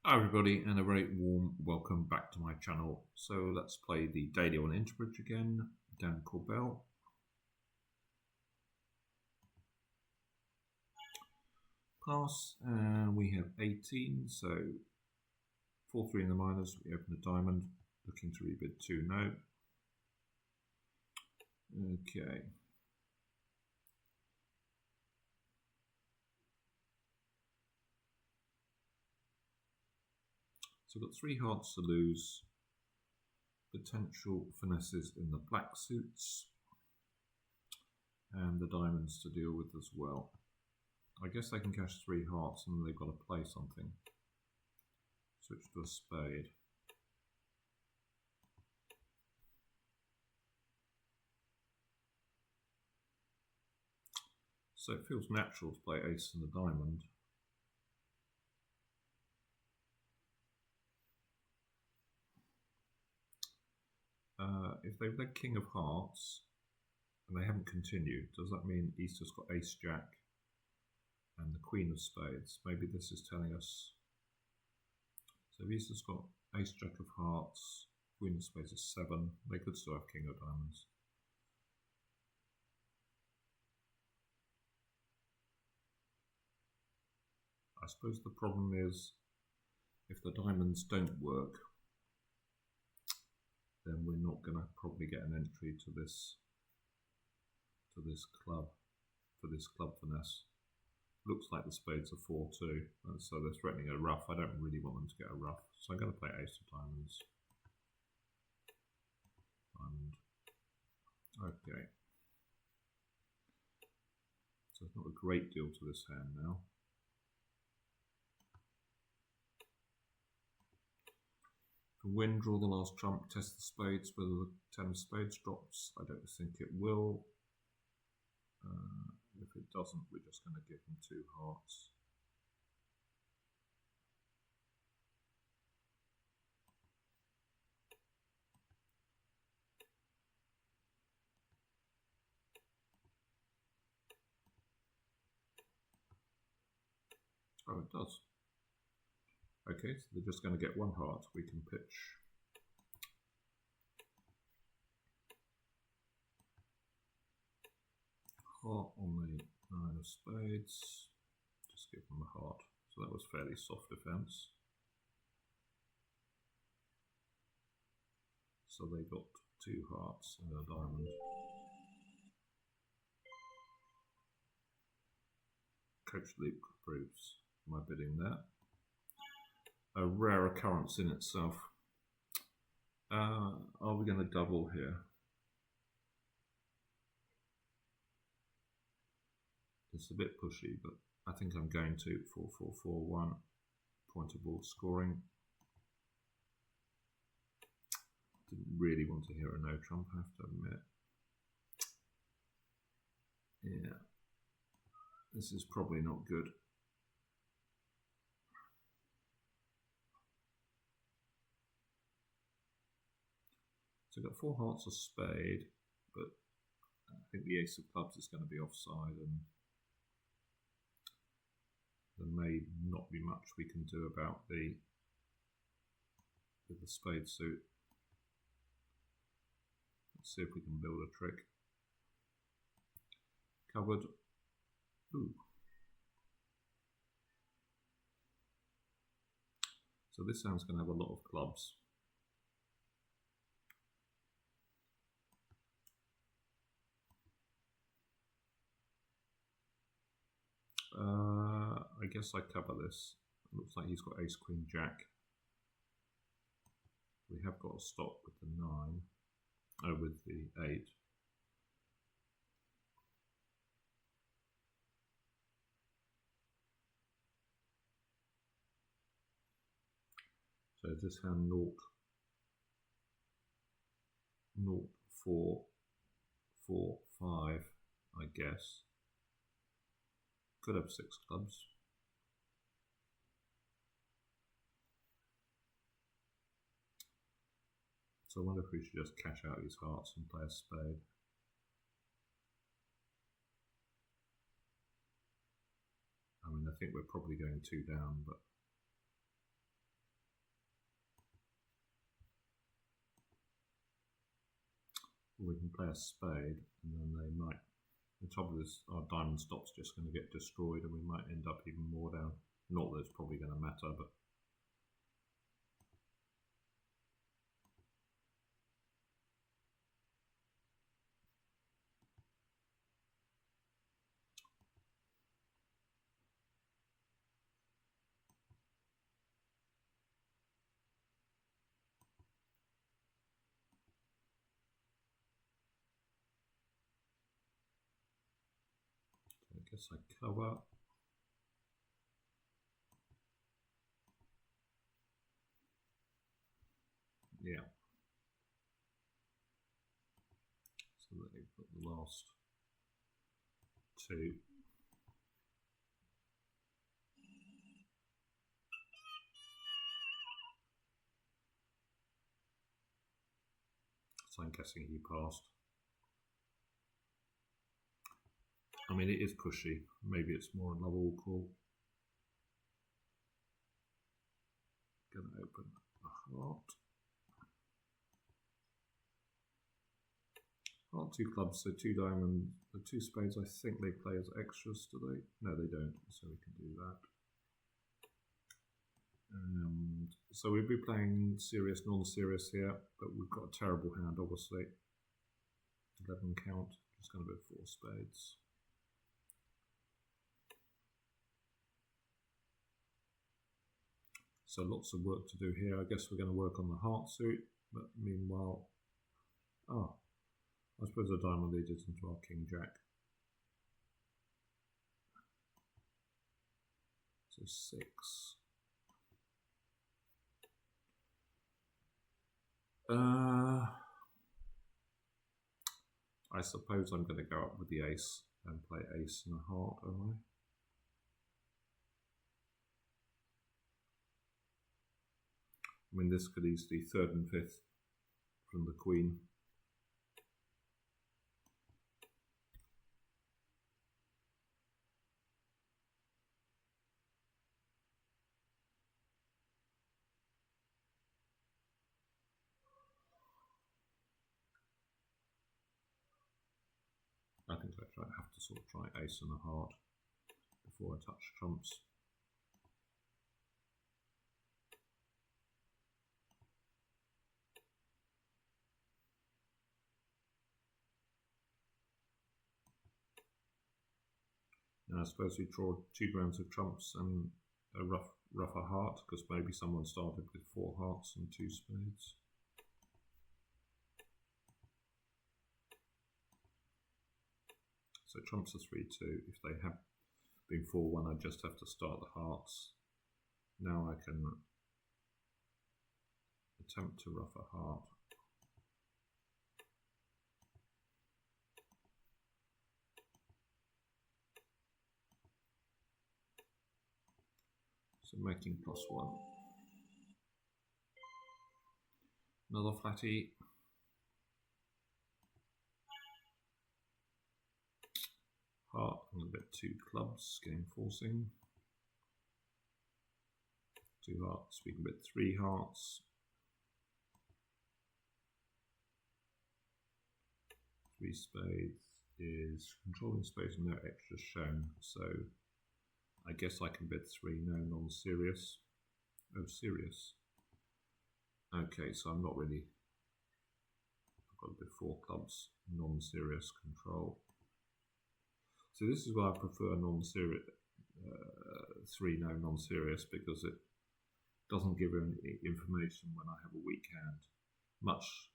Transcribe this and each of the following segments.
Hi everybody and a very warm welcome back to my channel. So let's play the daily on Interbridge again, Dan Corbell. Pass, and we have 18, so 4-3 in the minors, we open a diamond, looking to rebid 2 no. Okay. So we've got 3 hearts to lose, potential finesses in the black suits, and the diamonds to deal with as well. I guess they can cash 3 hearts and they've got to play something. Switch to a spade. So it feels natural to play ace and a diamond. If they've led king of hearts and they haven't continued, does that mean Easter's got ace jack and the queen of spades? Maybe this is telling us. So if Easter's got ace jack of hearts, queen of spades is 7, they could still have king of diamonds. I suppose the problem is if the diamonds don't work, then we're not going to probably get an entry to this club, for this club finesse. Looks like the spades are 4-2, and so they're threatening a ruff. I don't really want them to get a ruff, so I'm going to play ace of diamonds. And okay, so it's not a great deal to this hand now. For win, draw the last trump, test the spades. Whether the 10 of spades drops, I don't think it will. If it doesn't, we're just going to give him 2 hearts. Oh, it does. Okay, so they're just going to get 1 heart. We can pitch. Heart on the 9 of spades. Just give them a heart. So that was fairly soft defense. So they got 2 hearts and a diamond. Coach Luke approves my bidding there. A rare occurrence in itself. Are we going to double here? It's a bit pushy, but I think I'm going to 4-4-4-1. Pointable scoring. Didn't really want to hear a no trump, I have to admit. Yeah, this is probably not good. So I've got 4 hearts of spade, but I think the ace of clubs is going to be offside, and there may not be much we can do about the spade suit. Let's see if we can build a trick. Covered. Ooh. So this hand's going to have a lot of clubs. I guess I cover this. It looks like he's got ace, queen, jack. We have got a stop with the 9, with the 8. So is this hand 0, 0, 4, 4, 5, I guess. Could have 6 clubs. So I wonder if we should just cash out these hearts and play a spade. I mean, I think we're probably going 2 down, but we can play a spade, and then they might. The trouble is, our diamond stop's just going to get destroyed, and we might end up even more down. Not that it's probably going to matter, but. I guess I cover. Yeah. So they put the last two. So I'm guessing he passed. I mean, it is pushy. Maybe it's more another all call. Gonna open a heart. Heart, two clubs, so two diamonds, the two spades. I think they play as extras, do they? No, they don't. So we can do that. So we'll be playing serious, non-serious here, but we've got a terrible hand, obviously. 11 count. Just going to be 4 spades. So lots of work to do here. I guess we're going to work on the heart suit, but meanwhile, I suppose the diamond leads into our king jack. So 6. I suppose I'm going to go up with the ace and play ace and a heart, am I? I mean, this could easily 3rd and 5th from the queen. I think I have to sort of try ace and a heart before I touch trumps. And I suppose we draw 2 rounds of trumps and a rougher heart, because maybe someone started with 4 hearts and 2 spades. So trumps are 3-2. If they have been 4-1, I just have to start the hearts. Now I can attempt to rough a heart. So making +1. Another flatty. Heart, I'm going to bet 2 clubs, game forcing. 2 hearts, we can bet 3 hearts. 3 spades is controlling space and no extras shown, so I guess I can bet 3, no non-serious. Oh, serious. Okay, so I'm not really, I've got to bet 4 clubs, non-serious control. So this is why I prefer non-serious, 3 no non-serious, because it doesn't give any information when I have a weak hand. Much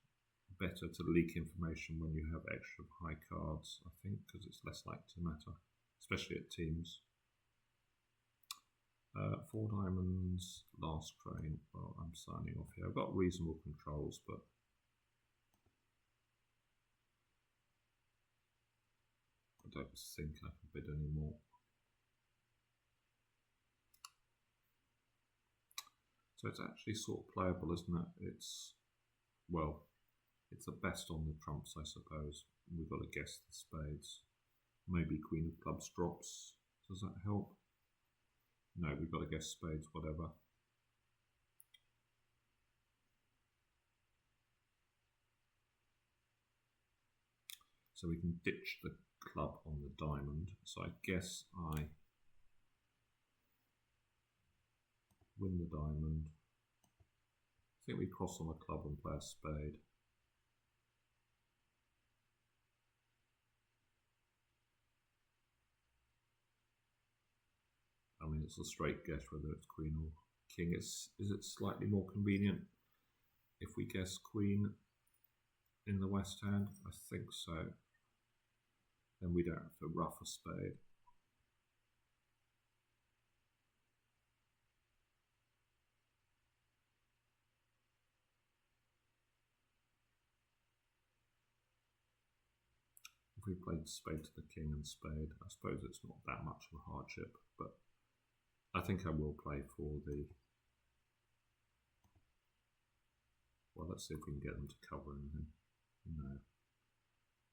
better to leak information when you have extra high cards, I think, because it's less likely to matter, especially at teams. 4 diamonds, last crane. Well, I'm signing off here. I've got reasonable controls, but I don't think I can bid anymore. So it's actually sort of playable, isn't it? It's, well, it's the best on the trumps, I suppose. We've got to guess the spades. Maybe queen of clubs drops. Does that help? No, we've got to guess spades, whatever. So we can ditch the club on the diamond. So I guess I win the diamond. I think we cross on the club and play a spade. I mean, it's a straight guess whether it's queen or king. Is it slightly more convenient if we guess queen in the west hand? I think so. Then we don't have to rough a spade. If we played spade to the king and spade, I suppose it's not that much of a hardship, but I think I will play for the... Well, let's see if we can get them to cover anything. No.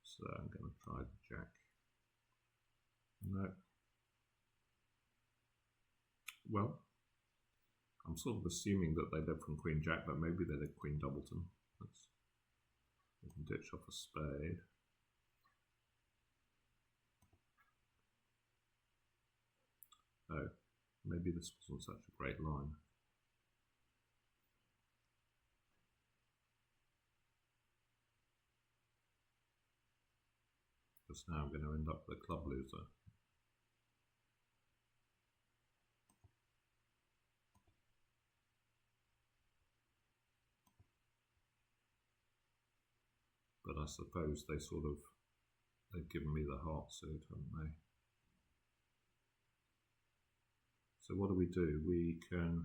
So I'm going to try the jack. No. Well, I'm sort of assuming that they live from queen jack, but maybe they live queen doubleton. We can ditch off a spade. Oh, maybe this wasn't such a great line. Just now I'm going to end up the club loser. But I suppose they've given me the heart suit, haven't they? So what do? We can...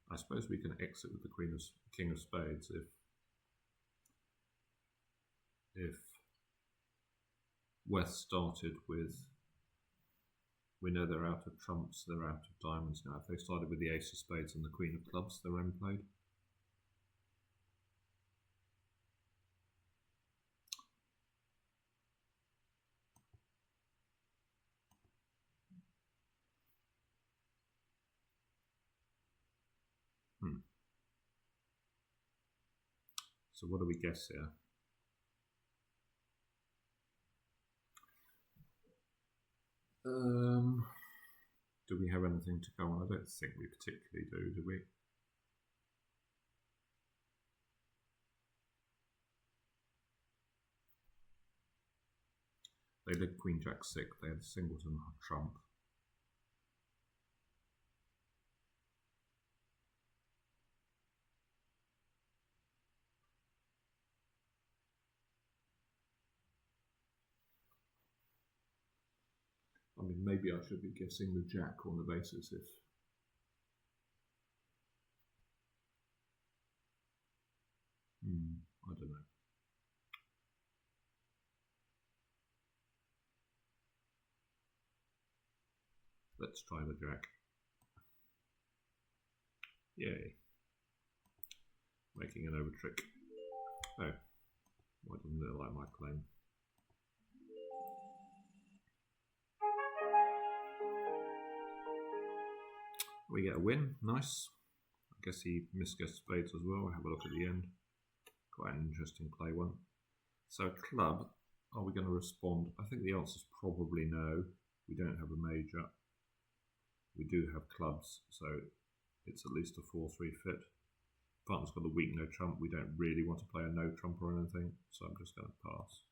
I suppose we can exit with the king of spades if West started with... We know they're out of trumps, they're out of diamonds now. If they started with the ace of spades and the queen of clubs, they're end played. So what do we guess here? Do we have anything to go on? I don't think we particularly do we? They did queen jack six, they had singleton trump. I mean, maybe I should be guessing the jack on the basis if... I don't know. Let's try the jack. Yay. Making an over trick. Oh, why doesn't it like my claim? We get a win, nice. I guess he misguessed spades as well. Have a look at the end. Quite an interesting play one. So club, are we going to respond? I think the answer is probably no. We don't have a major. We do have clubs, so it's at least a 4-3 fit. Partner's got a weak no trump. We don't really want to play a no trump or anything, so I'm just going to pass.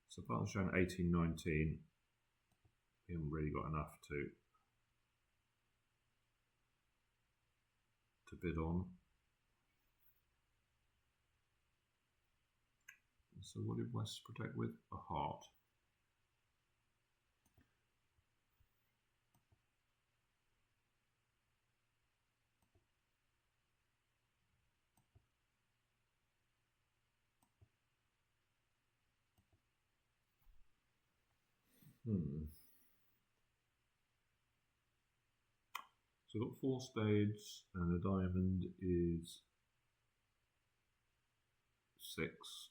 So partner's showing 18-19. We haven't really got enough to bid on. So what did West protect with? A heart. So we've got 4 spades and the diamond is 6.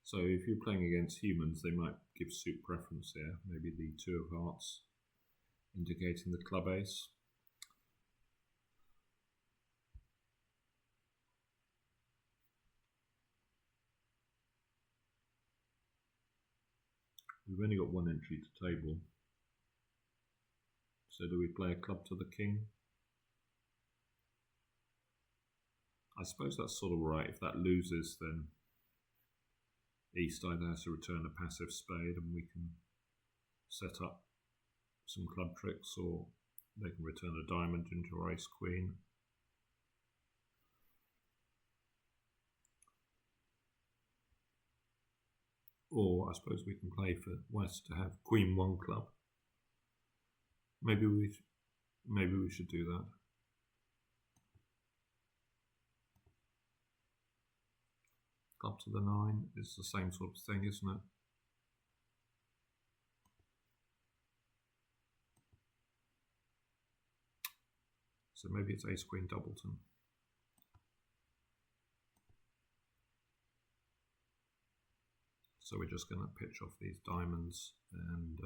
So if you're playing against humans, they might give suit preference here. Maybe the 2 of hearts indicating the club ace. We've only got 1 entry to table. So do we play a club to the king? I suppose that's sort of right. If that loses, then East either has to return a passive spade and we can set up some club tricks, or they can return a diamond into our ace queen. Or I suppose we can play for West to have queen 1 club. Maybe we should do that. Club to the 9 is the same sort of thing, isn't it? So maybe it's ace queen doubleton. So we're just going to pitch off these diamonds, and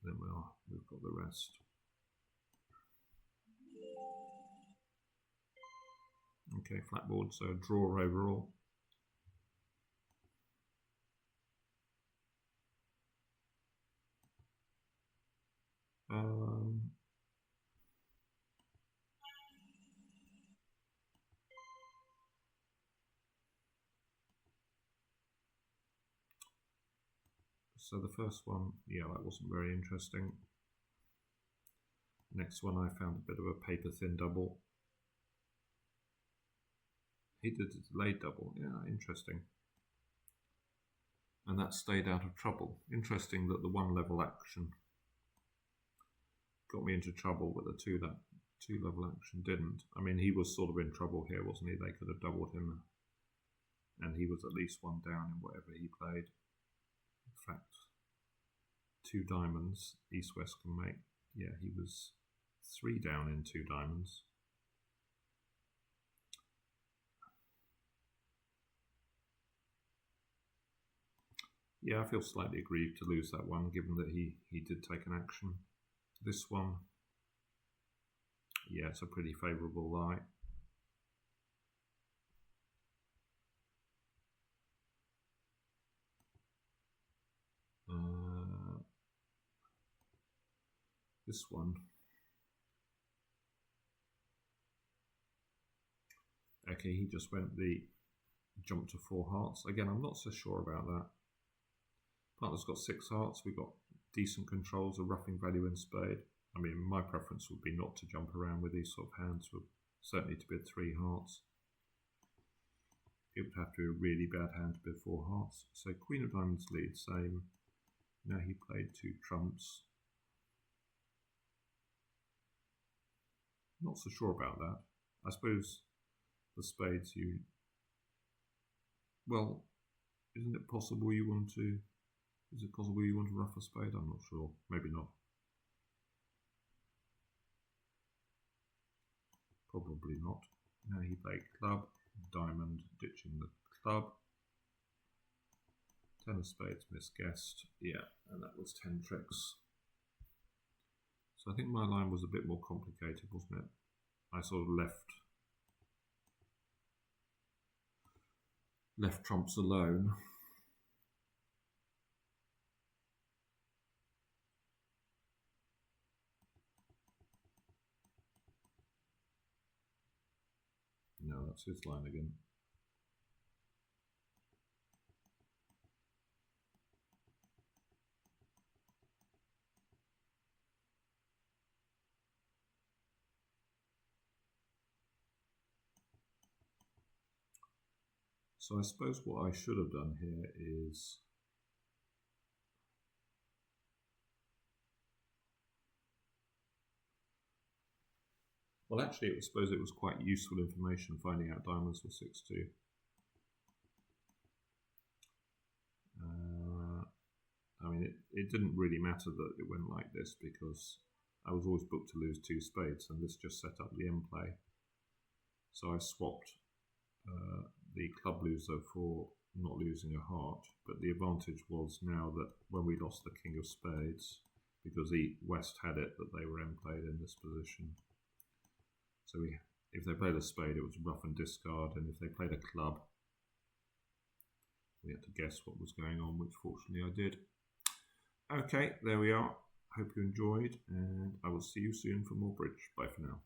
then we've got the rest. Okay, flat board, so draw overall. So the first one, yeah, that wasn't very interesting. Next one, I found a bit of a paper thin double. He did a delayed double, yeah, interesting. And that stayed out of trouble. Interesting that the 1 level action got me into trouble, but the 2 level action didn't. I mean, he was sort of in trouble here, wasn't he? They could have doubled him, and he was at least 1 down in whatever he played. In fact, 2 diamonds, East-West can make. Yeah, he was 3 down in 2 diamonds. Yeah, I feel slightly aggrieved to lose that one, given that he did take an action. This one, yeah, it's a pretty favourable lie. This one, okay, he just went the jump to 4 hearts. Again, I'm not so sure about that. Partner's got 6 hearts. We've got decent controls, a roughing value in spade. I mean, my preference would be not to jump around with these sort of hands, certainly to bid 3 hearts. It would have to be a really bad hand to bid 4 hearts. So Queen of Diamonds lead, same. Now he played 2 trumps. Not so sure about that. I suppose the spades well, isn't it possible you want to, is it possible you want to rough a spade? I'm not sure, maybe not. Probably not. Now he played club, diamond, ditching the club. 10 of spades, misguessed. Yeah, and that was 10 tricks. So I think my line was a bit more complicated, wasn't it? I sort of left trumps alone. No, that's his line again. So I suppose what I should have done here is well, actually, I suppose it was quite useful information finding out diamonds were 6-2. I mean, it didn't really matter that it went like this because I was always booked to lose 2 spades, and this just set up the end play. So I swapped the club loser for not losing a heart, but the advantage was now that when we lost the king of spades, because West had it that they were played in this position. So if they played a spade, it was rough and discard, and if they played a club, we had to guess what was going on, which fortunately I did. Okay, there we are. Hope you enjoyed, and I will see you soon for more bridge. Bye for now.